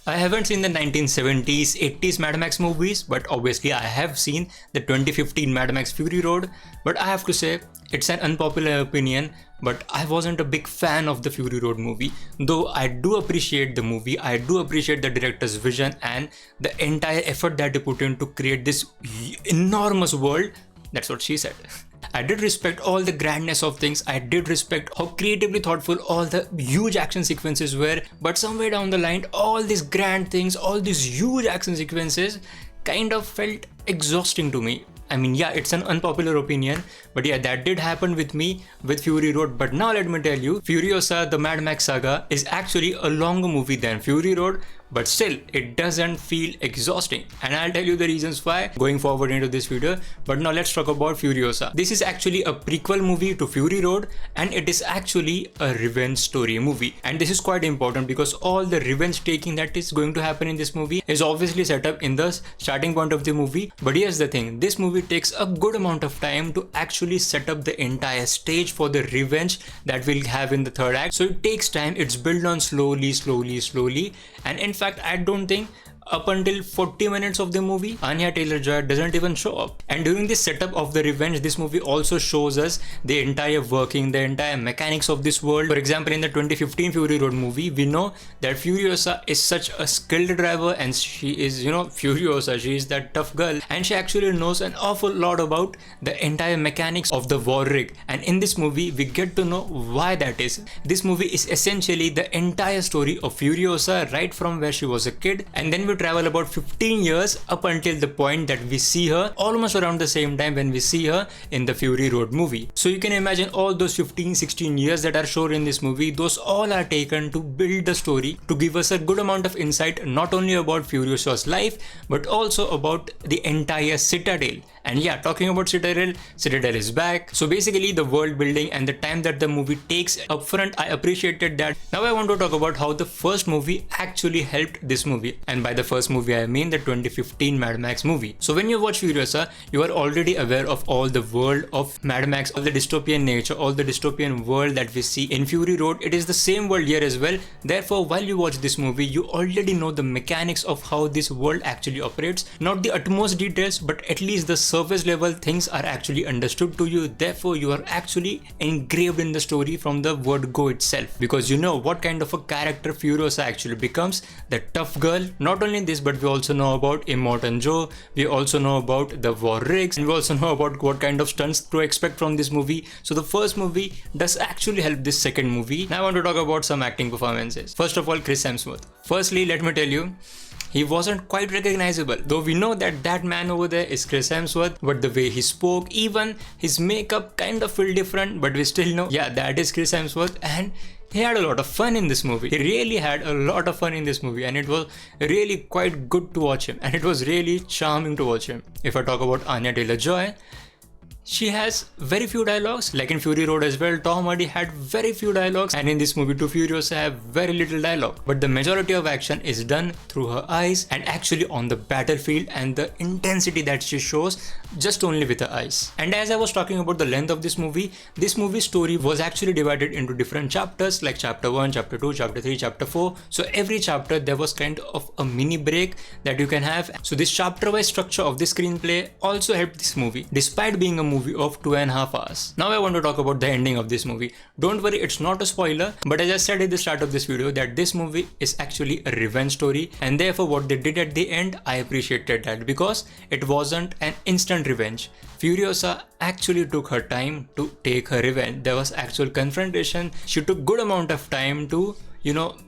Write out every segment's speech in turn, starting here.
I haven't seen the 1970s, 80s Mad Max movies, but obviously I have seen the 2015 Mad Max Fury Road. But I have to say, it's an unpopular opinion, but I wasn't a big fan of the Fury Road movie. Though I do appreciate the movie, I do appreciate the director's vision and the entire effort that he put in to create this enormous world. That's what she said. I did respect all the grandness of things, I did respect how creatively thoughtful all the huge action sequences were, but somewhere down the line, all these grand things, all these huge action sequences kind of felt exhausting to me. I mean, yeah, it's an unpopular opinion, but yeah, that did happen with me with Fury Road. But now let me tell you, Furiosa, the Mad Max Saga is actually a longer movie than Fury Road, but still, it doesn't feel exhausting. And I'll tell you the reasons why going forward into this video. But now let's talk about Furiosa. This is actually a prequel movie to Fury Road, and it is actually a revenge story movie. And this is quite important because all the revenge taking that is going to happen in this movie is obviously set up in the starting point of the movie. But here's the thing, this movie takes a good amount of time to actually set up the entire stage for the revenge that we'll have in the third act. So it takes time, it's built on slowly. And in fact, I don't think up until 40 minutes of the movie, Anya Taylor-Joy doesn't even show up. And during the setup of the revenge, this movie also shows us the entire working, the entire mechanics of this world. For example, in the 2015 Fury Road movie, we know that Furiosa is such a skilled driver, and she is, Furiosa, she is that tough girl, and she actually knows an awful lot about the entire mechanics of the war rig. And in this movie, we get to know why that is. This movie is essentially the entire story of Furiosa, right from where she was a kid, and then we travel about 15 years up until the point that we see her almost around the same time when we see her in the Fury Road movie. So you can imagine all those 15-16 years that are shown in this movie, those all are taken to build the story, to give us a good amount of insight not only about Furiosa's life but also about the entire Citadel. And yeah, talking about Citadel is back. So basically the world building and the time that the movie takes upfront, I appreciated that. Now I want to talk about how the first movie actually helped this movie. And by the first movie, I mean the 2015 Mad Max movie. So when you watch Furiosa, you are already aware of all the world of Mad Max, all the dystopian nature, all the dystopian world that we see in Fury Road. It is the same world here as well. Therefore, while you watch this movie, you already know the mechanics of how this world actually operates. Not the utmost details, but at least the surface level things are actually understood to you. Therefore, you are actually engraved in the story from the word go itself, because you know what kind of a character Furiosa actually becomes, the tough girl. Not only this, but we also know about Immortan Joe, we also know about the war rigs, and we also know about what kind of stunts to expect from this movie. So the first movie does actually help this second movie. Now I want to talk about some acting performances. First of all, Chris Hemsworth. Firstly, let me tell you, he wasn't quite recognizable. Though we know that that man over there is Chris Hemsworth, but the way he spoke, even his makeup kind of felt different, but we still know, yeah, that is Chris Hemsworth. And he had a lot of fun in this movie. He really had a lot of fun in this movie, and it was really quite good to watch him, and it was really charming to watch him. If I talk about Anya Taylor-Joy, she has very few dialogues, like in Fury Road as well. Tom Hardy had very few dialogues, and in this movie too, Furiosa have very little dialogue. But the majority of action is done through her eyes and actually on the battlefield, and the intensity that she shows just only with her eyes. And as I was talking about the length of this movie's story was actually divided into different chapters, like chapter 1, chapter 2, chapter 3, chapter 4. So every chapter there was kind of a mini break that you can have. So this chapter wise structure of the screenplay also helped this movie, despite being a movie of 2.5 hours. Now I want to talk about the ending of this movie. Don't worry, it's not a spoiler, but as I said at the start of this video, that this movie is actually a revenge story, and therefore what they did at the end, I appreciated that, because it wasn't an instant revenge. Furiosa actually took her time to take her revenge. There was actual confrontation. She took good amount of time to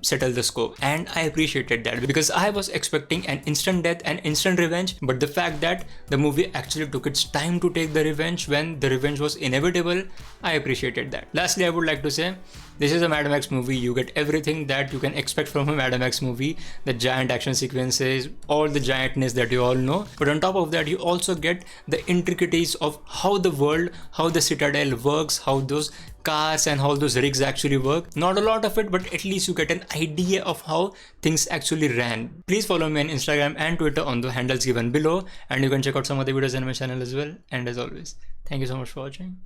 settle the score, and I appreciated that, because I was expecting an instant death and instant revenge, but the fact that the movie actually took its time to take the revenge when the revenge was inevitable, I appreciated that. Lastly, I would like to say, this is a Mad Max movie. You get everything that you can expect from a Mad Max movie, the giant action sequences, all the giantness that you all know, but on top of that you also get the intricacies of how the world, how the Citadel works, how those cars and all those rigs actually work. Not a lot of it, but at least you get an idea of how things actually ran. Please follow me on Instagram and Twitter on the handles given below, and you can check out some other videos on my channel as well. And as always, thank you so much for watching.